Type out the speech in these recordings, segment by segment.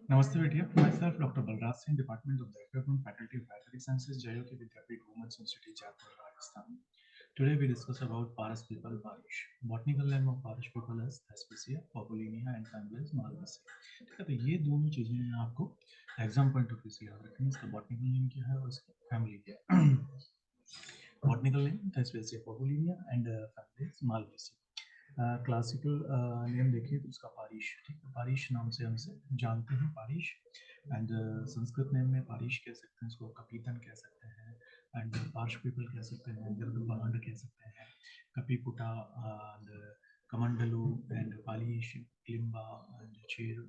Namaste, Vidya. Myself, Dr. Balraj Singh, Department of Development, Faculty of Agricultural Sciences, Jayoti Vidyapeeth Women's Institute, Jaipur, Rajasthan. Today we discuss about Paras people, Parish. Botanical name of Parish people is Thespesia, Populinia and families Malvaceae. ठीक है, तो ये दोनों चीजें हैं आपको exam point of view से याद रखनी है। इसका बॉटनिकल नेम क्या है और इसकी फैमिली क्या है। Botanical name Thespesia, Populinia and families Malvaceae. Classical name देखिए तो उसका पारिश, ठीक है, पारिश नाम से हम इसे जानते हैं, पारिश। एंड संस्कृत नेम में पारिश कह सकते हैं, इसको कपीतन कह सकते हैं, एंड पार्श पीपल कह सकते हैं, गिरदबांड कह सकते हैं, कपीपुटा एंड कमंडलू एंड पालिश, क्लिम्बा एंड चीर,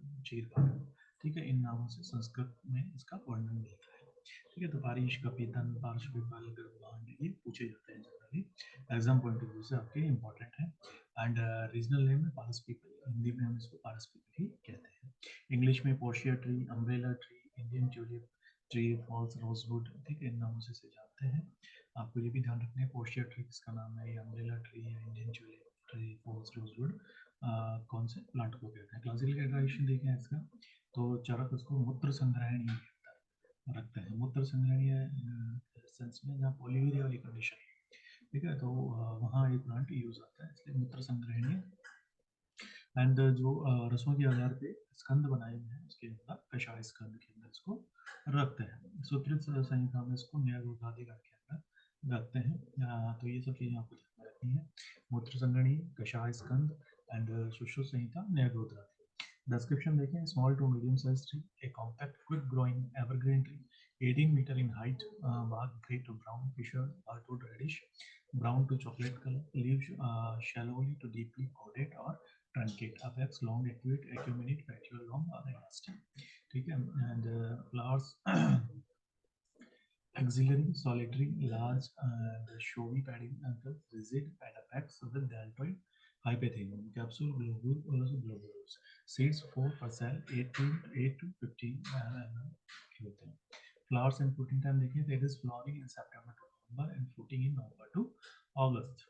ठीक है, इन नामों से संस्कृत में इसका वर्णन मिलता है। ठीक है, तो पारिश, कपीतन, पार्श पीपल, गिरदबांड ये पूछे जाते हैं generally, exam point of view से आपके इंपॉर्टेंट है। एंड रीजनल नेम है पारस पीपल, हिंदी में हम इसको पारस पीपल ही कहते हैं। इंग्लिश में portia tree, umbrella tree, Indian tulip tree, false rosewood, ठीक है, इन नामों से इसे जानते हैं। आपको ये भी ध्यान रखना है पोर्शिया ट्री किसका नाम है, ये अम्ब्रेला ट्री है, Indian tulip tree, false rosewood कौन से प्लांट को कहते हैं। क्लासिकल कैटेगराइजेशन देखें इसका, तो चरक उसको मूत्र संग्रहणीय रखते हैं। मूत्र संग्रहणीय सेंस में जहाँ पॉलीयूरिया वाली कंडीशन, ठीक है, तो वहाँ ये प्लांट यूज आता है, इसलिए मूत्र संग्रहणीय। एंड जो रसों के आधार पे स्कंद बनाए हुए हैं उसके अंदर, कषाय स्कंद के अंदर इसको रखते हैं। सूत्रित संहिता में इसको न्यायोगाधिकार के अंदर रखते हैं। तो ये सब चीजें आपको ध्यान में रखनी है, मूत्र संग्रहणीय, कषाय स्कंद एंड सुश्रुत संहिता, न्यायोगाधिकार। Description देखें, small to medium sized tree, a compact, quick growing evergreen tree, 18 meter in height, bark gray to brown, fissured, hardwood reddish, brown to chocolate color, leaves shallowly to deeply cordate or truncate, apex long, acute, acuminate, petiole long or elastic, ठीक है, and flowers axillary, solitary, large and showy padding anthers, rigid and apex with deltoid hypothelium, capsule globule, also globulous, seeds 4 per cell, 8 to 15 के होते हैं। Flowers and fruiting time देखें तो it is flowering in September to November and fruiting in November to August।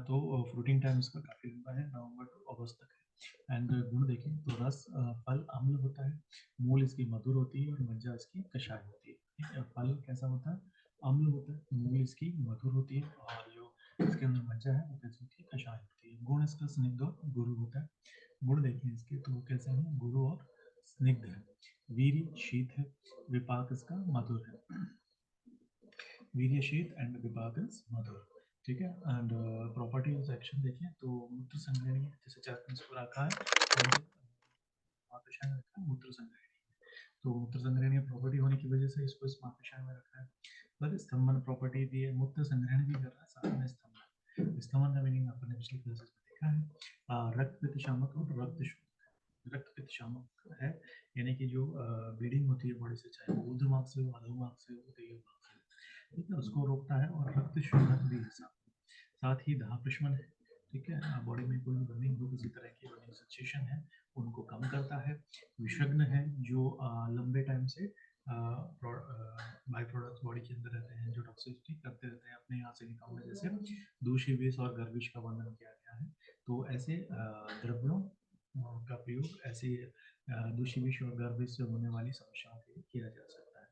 तो fruiting time इसका काफी लंबा है, नवंबर टू अगस्त तक है। एंड गुण देखें तो रस, फल अम्ल होता है, मूल इसकी मधुर होती है और मज्जा इसकी कषाय होती है। ठीक है, फल कैसा होता है, अम्ल होता है, मूल इसकी मधुर होती है और जो इसके अंदर मज्जा है वो कैसी होती है, कषाय होती है। गुण इसका स्निग्ध और गुरु होता है। गुण देखें इसके तो कैसे हैं, गुरु और स्निग्ध है। वीर्य शीत है, विपाक इसका मधुर है, वीर्य शीत एंड विपाक इज मधुर, ठीक है। एंड प्रॉपर्टी ऑफ सेक्शन देखें तो मूत्र संग्रहणीय, जैसे चार को रखा है, मूत्र संग्रहणीय, तो मूत्र संग्रहणीय प्रॉपर्टी होने की वजह से इसको इस महाकषाय में रखा है। पर स्तंभन प्रॉपर्टी दी है, मूत्र संग्रहण भी कर रहा है, साथ में स्तंभन। स्तंभन का मीनिंग आपने पिछली क्लासेस में देखा है, रक्त पित्त शामक और रक्त शुद्ध। रक्त पित्त शामक है, यानी कि जो ब्लीडिंग होती है बॉडी से, चाहे वो ऊर्ध्वमार्ग से हो, अधोमार्ग से हो, देवमार्ग से हो, ठीक है, उसको रोकता है। और रक्त शोधक भी है साथ ही दाह प्रशमन है, ठीक है, बॉडी में कोई बर्निंग हो, किसी तरह की बर्निंग सेंसेशन है उनको कम करता है। विषग्न है, जो लंबे टाइम से बाई प्रोडक्ट्स बॉडी के अंदर रहते हैं, जो टॉक्सिसिटी करते रहते हैं अपने यहाँ से निकालने, जैसे दूषित विष और गर्विश का वर्णन किया गया है। तो ऐसे द्रव्यों का प्रयोग ऐसे दूषित विष और गर्विश से होने वाली समस्याओं के लिए किया जा सकता है।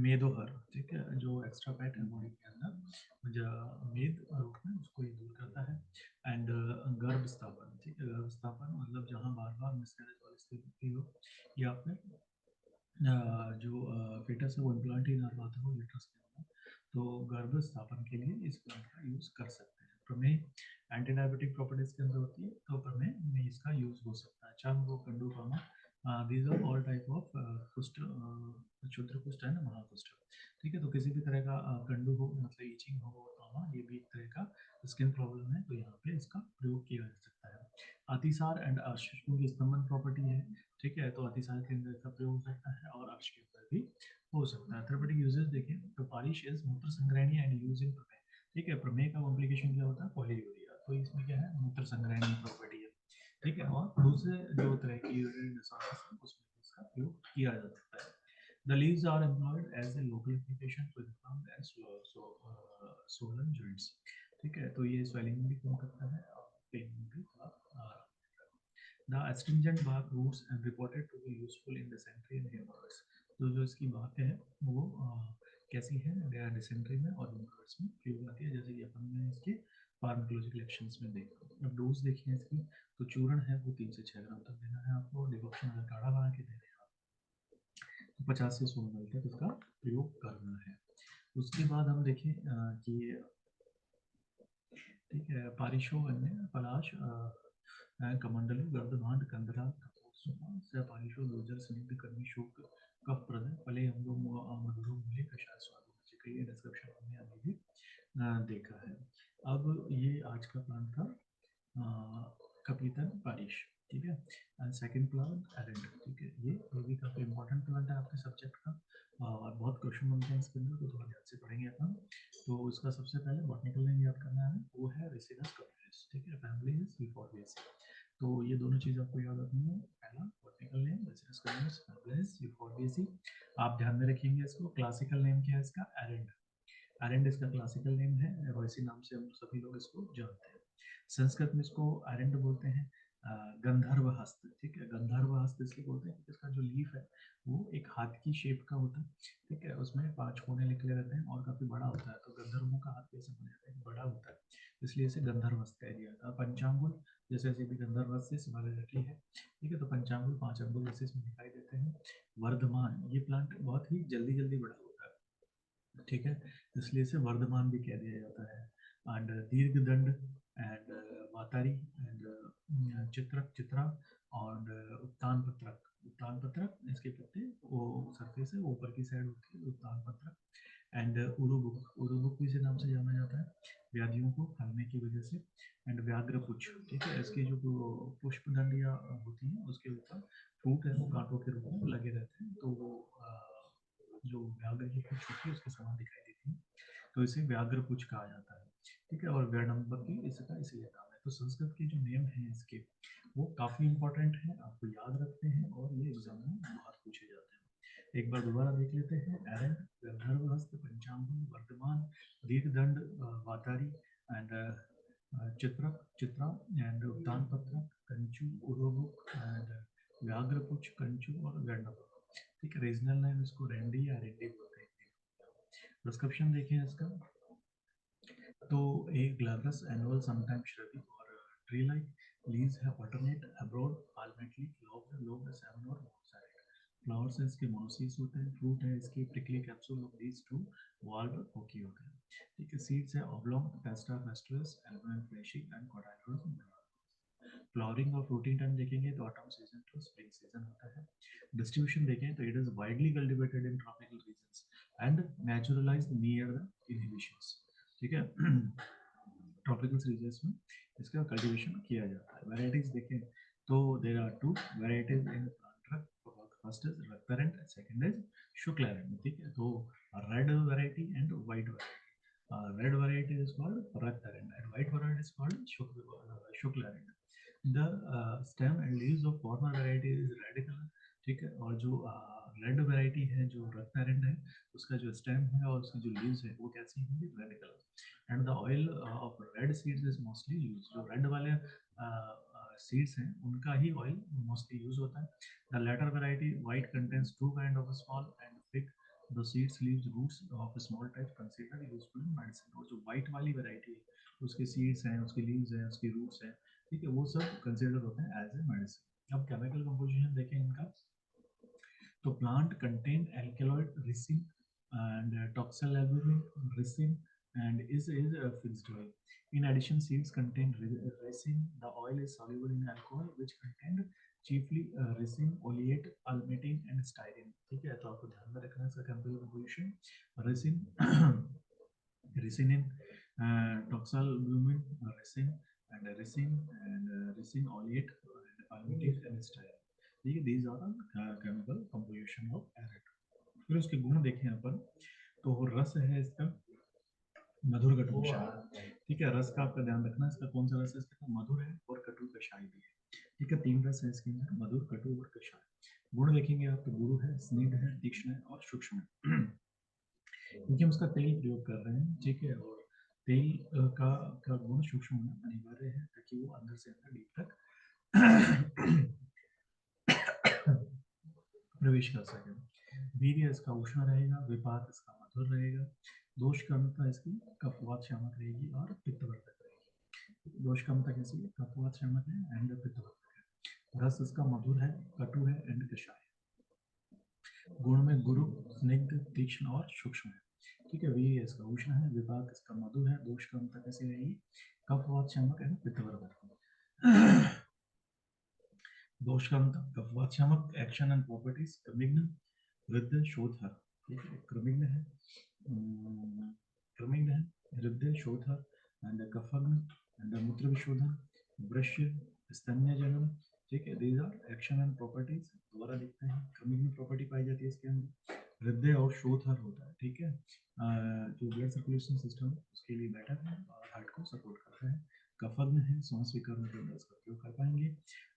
मेदोहर, ठीक है, जो एक्स्ट्रा फैट है बॉडी के अंदर, मेद रूप में उसको ये दूर करता है। एंड गर्भ स्थापन, ठीक है, गर्भ स्थापन मतलब जहाँ बार बार मिसकैरेज वाली स्थिति हो, या फिर जो फेटस है वो इम्प्लांट ही ना पाता हो यूट्रस के अंदर, तो गर्भ स्थापन के लिए इस प्लांट का यूज कर सकते हैं। प्रमेय एंटी डायबिटिक प्रॉपर्टीज के अंदर होती है, तो प्रमेय में इसका यूज हो सकता है। चर्म रोग, कंडूकामा, these are all type of कुष्ठ, क्षुद्र कुष्ठ है ना, महाकुष्ठ, ठीक है, तो किसी भी तरह का कंडू हो, मतलब ईचिंग हो, ट्रॉमा, ये भी एक तरह का स्किन प्रॉब्लम है, तो यहाँ पे इसका प्रयोग किया जा सकता है। अतिसार एंड अर्श की स्तंभन प्रॉपर्टी है, ठीक है, तो अतिसार के अंदर इसका प्रयोग हो सकता है और अर्श के अंदर भी हो सकता है। थेरेपेटिक यूजेस देखें तो पारिश इज मूत्र संग्रहणीय एंड यूज इन प्रमेय, ठीक है, प्रमेय का कॉम्प्लिकेशन क्या होता है, पॉलीयूरिया, तो इसमें क्या है, मूत्र संग्रहणीय प्रॉपर्टी है, ठीक है। और दूसरे जो तरह की यूरिनरी डिसऑर्डर्स है उसमें इसका प्रयोग किया जा सकता है। The leaves are employed as a local application to inflamed and swollen joints, ठीक है, तो ये स्वेलिंग भी कम करता है और पेन भी थोड़ा the astringent bark roots and reported to be useful in dysentery and haemorrhoids. तो जो इसकी बात है वो कैसी है, डिसेंट्री में और हेमोरॉइड्स में प्रयोग आती है, जैसे कि अपन ने इसके फार्माकोलॉजिकल एक्शंस में देखा। अब डोज देखिए इसकी, तो चूर्ण है वो 3 से 6 ग्राम तक देना है आपको। डिकॉक्शन अगर काढ़ा बना के दे रहे हैं आप, तो 50 से 100 ml तक इसका प्रयोग करना है। उसके बाद हम देखें कि ठीक है, पारिशो अन्य पलाश कमंडली वर्धमान कंदरा कपूर पारिशो रोजर स्निग्ध कर्मी शोक कफ प्रदय पले अम्लो मधुरो मूल्य कषाय स्वाद। कई डिस्क्रिप्शन हमने अभी भी देखा है। अब ये आज का प्लांट था कपीतन पारिश, ठीक है। एंड सेकंड प्लांट एरेंड, ठीक है। ये भी काफी इंपॉर्टेंट प्लांट है आपके सब्जेक्ट का, और बहुत क्वेश्चन बनते हैं इसके अंदर, तो थोड़ा ध्यान से पढ़ेंगे अपन। तो इसका सबसे पहले बॉटनिकल नेम याद करना है, वो है रिसिनस कपिलिस, ठीक है। Family is Euphorbiaceae. तो ये दोनों चीज आपको याद रखनी है। पहला बॉटनिकल नेम रिसिनस कपिलिस, फैमिली इज यूफोरबिएसी। आप ध्यान में रखेंगे इसको। क्लासिकल नेम क्या है इसका, एरेंड। एरेंड इसका क्लासिकल नेम है, और इसी नाम से हम सभी लोग इसको जानते हैं। संस्कृत में इसको एरेंड बोलते हैं। गंधर्व हस्त, ठीक है। गंधर्व हस्त इसलिए बोलते हैं क्योंकि इसका जो लीफ है वो एक हाथ की शेप का होता है, ठीक है। उसमें 5 कोने निकले रहते हैं और काफी बड़ा होता है, तो गंधर्वों का हाथ कैसे बना जाता है, बड़ा होता है, इसलिए इसे गंधर्व हस्त कह दिया था। पंचांगुल जैसे भी गंधर्व हस्त से सिमिलरिटी है, ठीक है। तो पंचांगुल 5 अंगुल जैसे इसमें दिखाई देते हैं। वर्धमान, ये प्लांट बहुत ही जल्दी जल्दी बड़ा होता है, ठीक है, इसलिए इसे वर्धमान भी कह दिया जाता है। एंड दीर्घ दंड एंड वातारी एंड चित्रक चित्रा और उत्तान पत्रक। उत्तान पत्रक इसके पत्ते वो सरफेस है वो ऊपर की साइड होती है, उत्तान पत्रक। एंड उरुबुक, उरुबुक भी इसी नाम से जाना जाता है, व्याधियों को फैलने की वजह से। एंड व्याघ्रपुच्छ, ठीक है। इसकी जो पुष्पदंड या होती है उसके ऊपर फ्रूट है वो कांटों के रूप में लगे रहते हैं, तो वो जो व्याघ्र की पुच्छ होती है उसके समान दिखाई देती है, तो इसे व्याघ्रपुच्छ कहा जाता है, ठीक है। और व्याडंबकी इसका इसलिए नाम है। तो संस्कृत के जो नेम हैं इसके वो काफी इंपॉर्टेंट है, आपको याद रखते हैं, और ये एग्जाम में बहुत पूछे जाते हैं। एक बार दोबारा देख लेते हैं। एरेंड, गंधर्वहस्त, पंचांगुल, वर्धमान, दीर्घदंड, वातारी एंड चित्रक चित्रा एंड उत्तान पत्रक, कंचू, उरोबुक एंड व्याघ्रपुच्छ, कंचू और व्याडंबक, ठीक है। रीजनल नेम इसको रेंडी या रेंडी बोलते हैं। डिस्क्रिप्शन देखें इसका, तो एक ग्लैब्रस एनुअल समटाइम श्रवी और ट्री लाइक लीव्स है alternate abroad alternately lobed salmon और monosaccharic। फ्लावर्स है इसके मोनोसिस होते हैं। फ्रूट है इसके prickly capsule of these two valved ओकी होते हैं, ठीक है। सीड्स है oblong, pasta festrus, albumen fleshy and cotyledonous। Flowering और फ्रूटिंग टाइम देखेंगे तो autumn season to spring season होता है। डिस्ट्रीब्यूशन देखें तो it is widely cultivated in tropical regions and naturalised near the inhibitions, ठीक है। ट्रॉपिकल रीजन्स में इसका कल्टीवेशन किया जाता है। वैरायटीज देखें तो there are 2 varieties in plant. First is रक्तरंट, सेकंड इज शुक्लारंट, ठीक है। तो red variety and white variety. Red variety is called रक्तरंट and white variety is called शुक्लारंट। The stem and leaves of former variety is red colour, ठीक है। और जो रेड वैरायटी है जो रक्तरंट है, उसका जो स्टेम है और उसकी जो लीव्स है वो कैसी होंगी, red colour. And the oil of red seeds is mostly use. जो रेड वाले सीड्स हैं उनका ही ऑयल मोस्टली यूज होता है। The latter variety white contains 2 kind of small and thick the seeds leaves roots of small type considered useful in medicine. और जो white वाली वैरायटी है उसके सीड्स हैं, उसके लीव्स हैं, उसके रूट्स हैं, ठीक है, वो सब कंसीडर होते हैं एज ए मेडिसिन। अब केमिकल कंपोजिशन देखें इनका, तो plant contain alkaloid resin and toxal albumin resin and is a fixed oil. In addition, seeds contain resin. The oil is soluble in alcohol, which contain chiefly resin, oleate, palmitate and styrene, ठीक है। तो आपको ध्यान में रखना है इसका chemical composition. resin resin in toxal albumin resin and resin oleate and palmitate and styrene, ठीक है। these are chemical composition of arate। फिर उसके गुण देखें अपन, तो रस है इसका मधुर कटु कषाय, ठीक है। रस का आपका ध्यान रखना, इसका कौन सा रस है, इसका मधुर है और कटु कषाय भी है, ठीक है। 3 रस है इसके अंदर, मधुर, कटु और कषाय। गुण देखेंगे आप तो गुरु है, स्निग्ध है, तीक्ष्ण है और सूक्ष्म है, क्योंकि हम उसका तेल प्रयोग कर रहे हैं, ठीक है। और तेल का गुण सूक्ष्म होना अनिवार्य है ताकि वो अंदर से अंदर डीप तक प्रवेश कर सके। वीर्य इसका उष्ण रहेगा, विपाक इसका मधुर रहेगा, दोष कर्मता इसकी कफवात शामक रहेगी और पित्तवर्धक रहेगी। दोष कर्मता कैसी है? कफवात शामक है एंड पित्तवर्धक है। रस इसका मधुर है, कटु है एंड कषाय। गुण में गुरु, स्निग्ध, तीक्ष्ण और सूक्ष्म है। ठीक है, वीर्य इसका उष्ण है, विपाक इसका मधुर है, दोष कर्मता कैसी रहेगी? कफवात शामक एंड पित्तवर्धक। दोष कर्मता कफवात शामक, एक्शन एंड प्रॉपर्टीज क्रमिग्न, हृदय शोधहर। ठीक है, क्रमिग्न है, क्रमिग्न है, हृदय शोधहर एंड कफग्न एंड मूत्र विशोधन, वृश्य, स्तन्य जनन। ठीक है, these are action and properties. दोबारा देखते हैं, क्रमिग्न प्रॉपर्टी पाई जाती है इसके अंदर, हृदय और शोधहर होता है। ठीक है, जो ब्लड सर्कुलेशन सिस्टम उसके लिए बेटर है और हार्ट को सपोर्ट करता है। कफग्न है, सांस विकारों के अंदर इसका प्रयोग कर पाएंगे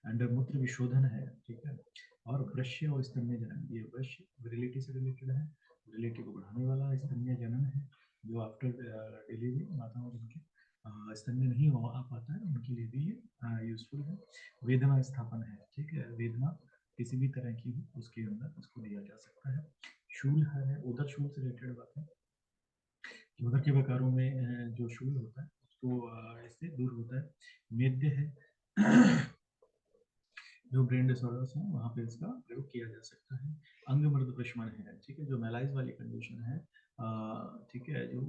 एंड मूत्र विशोधन है। ठीक है, और वृश्य और स्तन्य जनन, ये वृश्य विरिलिटी से रिलेटेड है, विरिलिटी को बढ़ाने वाला। स्तन्य जनन है जो आफ्टर डिलीवरी माताओं जिनके स्तन्य नहीं आ पाता है उनके लिए भी ये यूजफुल है। वेदना स्थापन है। ठीक है, वेदना किसी भी तरह की हो उसके अंदर उसको दिया जा सकता है। शूल है, उदर शूल से रिलेटेड बात है। उदर के विकारों में जो शूल होता है उसको इससे दूर होता है। मेद्य है, जो ब्रेन डिसऑर्डर्स हैं वहाँ पे इसका प्रयोग किया जा सकता है। अंग मर्द प्रशमन है। ठीक है, जो मेलाइज वाली कंडीशन है, ठीक है, जो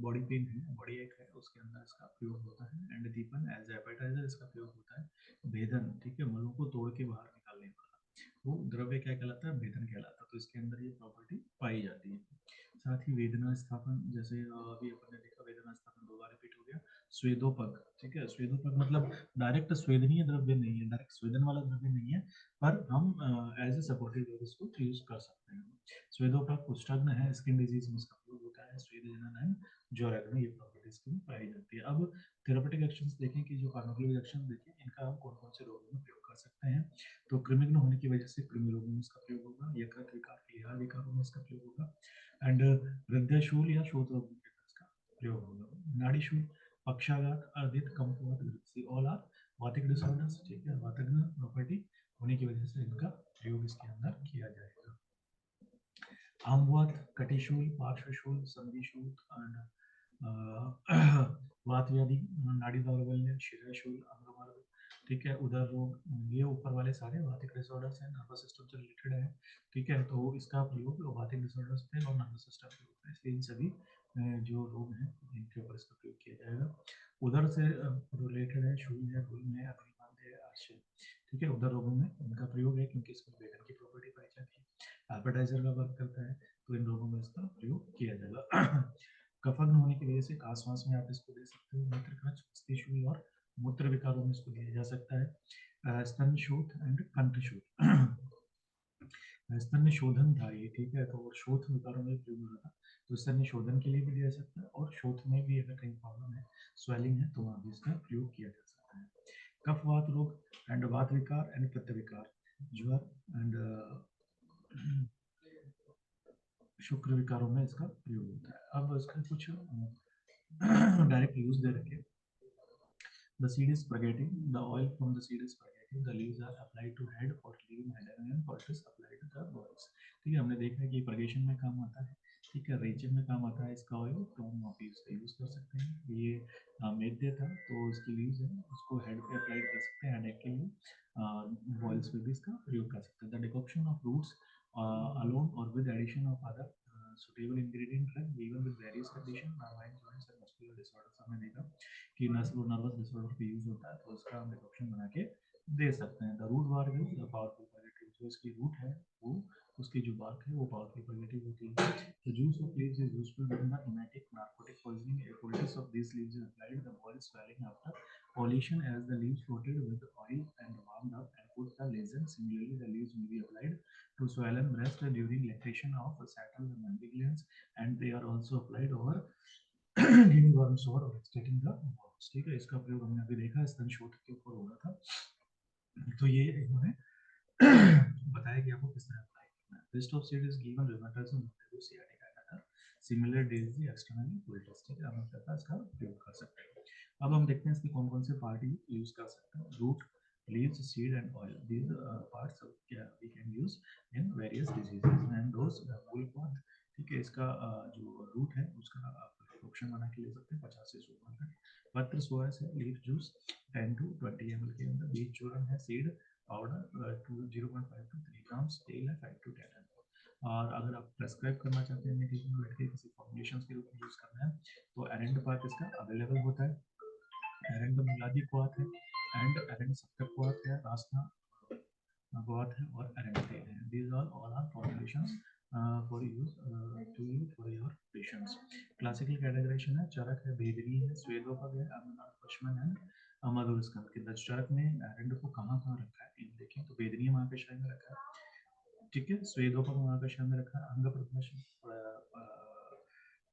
बॉडी पेन है, बॉडी एक है, उसके अंदर इसका प्रयोग होता है। एंड दीपन एज एपेटाइजर इसका प्रयोग होता है। भेदन, ठीक है, मलों को तोड़ के बाहर निकालने वाला वो द्रव्य क्या कहलाता है? भेदन कहलाता है। तो इसके अंदर ये प्रॉपर्टी पाई जाती है। साथ ही वेदना स्थापन, जैसे अभी अपन ने देखा वेदना स्थापन दो बार रिपीट हो गया। स्वेदोपग, ठीक है, स्वेदोपग मतलब डायरेक्ट स्वेदनीय द्रव्य नहीं है, डायरेक्ट स्वेदन वाला द्रव्य नहीं है, पर हम एज ए सपोर्टिव ड्रग इसको यूज कर सकते हैं। स्वेदोपग कुष्ठग्न है, स्किन डिजीज में इसका प्रयोग होता है। स्वेदजनन है, ज्वरग्न, ये प्रॉपर्टीज की पाई जाती है। अब थेरेपेटिक एक्शंस देखें कि जो फार्माकोलॉजी एक्शन देखें इनका हम कौन कौन से रोगों में प्रयोग कर सकते हैं। तो कृमिग्न होने की वजह से कृमि रोगों में इसका प्रयोग होगा, यकृत विकार, प्लीहा विकारों में इसका प्रयोग होगा एंड हृदयशूल या शोथ रोगों के अंदर इसका प्रयोग होगा। नाड़ीशूल, पक्षाघात, अर्धित, कमकुवत, विरूपसी, ऑल आर वातिक डिसऑर्डर्स। ठीक है, वातग्न प्रॉपर्टी होने की वजह से इनका प्रयोग इसके अंदर किया जाएगा। आमवात, कटिशूल, पार्श्वशूल, संधिशूल एंड वात व्याधि, नाड़ी दौर्बल्य, शिराशूल, अंगमार्ग। ठीक है, उदर रोग, ये ऊपर वाले सारे वातिक डिसऑर्डर्स हैं, नर्वस सिस्टम से रिलेटेड है। ठीक है, तो इसका प्रयोग वातिक डिसऑर्डर्स पे और नर्वस सिस्टम के ऊपर, इसलिए इन सभी जो रोग हैं इनके ऊपर इसका प्रयोग किया जाएगा। उधर से रिलेटेड है, शूल है, गुल्म है, अग्निकांत है, आश्चर्य। ठीक है, उधर रोगों में इनका प्रयोग है क्योंकि इसमें वेगन की प्रॉपर्टी पाई जाती है, एपेटाइजर का वर्क करता है, तो इन रोगों में इसका प्रयोग किया जाएगा। कफग्न होने की वजह से आसपास में आप इसको दे सकते हो। मूत्र क्रच, अस्थिशूल और मूत्र विकारों में इसको दिया जा सकता है। स्तन शोथ एंड कंठ शोथ। स्तन्य शोधन था ये। ठीक है, तो शोथ विकारों में प्रयोग हो रहा था, तो स्तन्य शोधन के लिए भी दिया जा सकता है और शोथ में भी अगर कहीं प्रॉब्लम है, स्वेलिंग है, तो वहाँ भी इसका प्रयोग किया जा सकता है। कफवात रोग एंड वात विकार एंड पित्त विकार, ज्वर एंड शुक्र विकारों में इसका प्रयोग होता है। अब इसका कुछ डायरेक्ट यूज दे रखे। The seed is spaghetti. The oil from the seed is spaghetti. The leaves are applied to head for relieving headache and pulp is applied to the boils. ठीक है, हमने देखा है कि प्रगेशन में काम आता है। ठीक है, रेचन में काम आता है इसका ऑयल, तो हम वहाँ पे इसका यूज कर सकते हैं। ये मेद्य था, तो इसकी लीव्स है उसको हेड पे अप्लाई कर सकते हैं हेडेक के लिए। बॉइल्स पे भी इसका प्रयोग कर सकते हैं। The decoction of roots alone or with addition of other suitable ingredient drug given with various condition, mind joints and muscular disorders, हमने देखा कि नर्वस डिसऑर्डर पे यूज होता है, तो उसका हम डिकॉक्शन बना के दे सकते हैं। The root bark is powerful positive, जो इसकी रूट है वो उसकी जो बार्क है वो पावरफुल पॉजिटिव होती है। The juice of leaves is useful in the emetic narcotic poisoning. A poultice of these leaves is applied the boil swelling after pollution as the leaves floated with oil and warmed up and put the lesion. Similarly, the leaves may be applied to swollen breast during lactation of saddle and mammary glands, and they are also applied over giving worms or stating the worms। ठीक है, इसका प्रयोग हमने अभी देखा स्तन शोथ के ऊपर हो रहा था, तो ये इन्होंने बताया कि आपको किस तरह अप्लाई करना है। Rest of seed is given rheumatism, vertigo, sciatica, etc. Similar days the externally poultice। ठीक है, हम इसका प्रयोग कर सकते हैं। अब हम देखते हैं इसके कौन कौन से पार्ट यूज कर सकते हैं। Root, leaves, seed, and oil. These parts we can use in various diseases. And those मूल पौध, ठीक है, इसका जो रूट है उसका आप प्रोडक्शन बना के ले सकते हैं 50 से 100 ग्राम तक. पत्र 16 से लीफ जूस 10 to 20 ml के अंदर. बीज चूर्ण है, सीड पाउडर 0.5 to 3 ग्राम्स. तेल है 5 to 10 ml. और अगर आप प्रेस्क्राइब करना चाहते हैं मेडिकेशन बैठ के किसी फॉर्मुलेशन के रूप में यूज करना है तो एरेंड पार्क इसका अवेलेबल होता है. एरेंड मुलादी क्वाथ है, एंड एरेंड सप्तक क्वाथ है, रासना क्वाथ है, और एरेंड तेल है. These all are formulations for use to use for your patients. Classical categorisation है, चरक है, भेदनी है, स्वेदोपग है, अमरनाथ पश्मन है, मधुर स्कंद के अंदर. चरक में एरेंड को कहाँ कहाँ रखा है देखें तो भेदनी महाकशय में रखा है, ठीक है, स्वेदोपग महाकशय में रखा है, अंग प्रत्यक्ष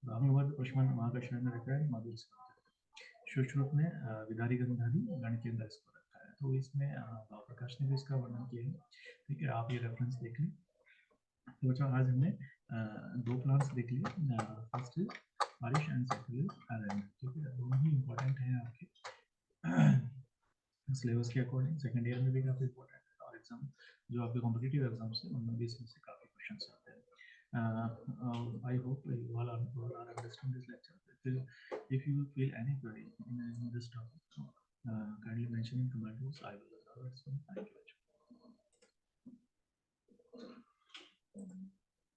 अंगवद पश्मन महाकशय में रखा है, मधुर स्कंद. सुश्रुत में विदारी गंधादि गण के अंदर इसको रखा है. तो इसमें भाव प्रकाश ने भी इसका वर्णन किया है, ठीक है, आप ये रेफरेंस देख लें. तो बच्चों आज हमने दो प्लांट्स देख लिए. फर्स्ट इज बारिश एंड सेकंड इज एरेंड, ठीक है. दोनों ही इंपॉर्टेंट हैं आपके सिलेबस के अकॉर्डिंग. सेकंड ईयर में भी काफी इंपॉर्टेंट है, और एग्जाम जो आपके कॉम्पिटिटिव एग्जाम्स हैं उनमें भी इसमें से काफी क्वेश्चंस आते हैं. I hope you all are understand this lecture. If you feel any query in this topic, kindly mention in comments. I will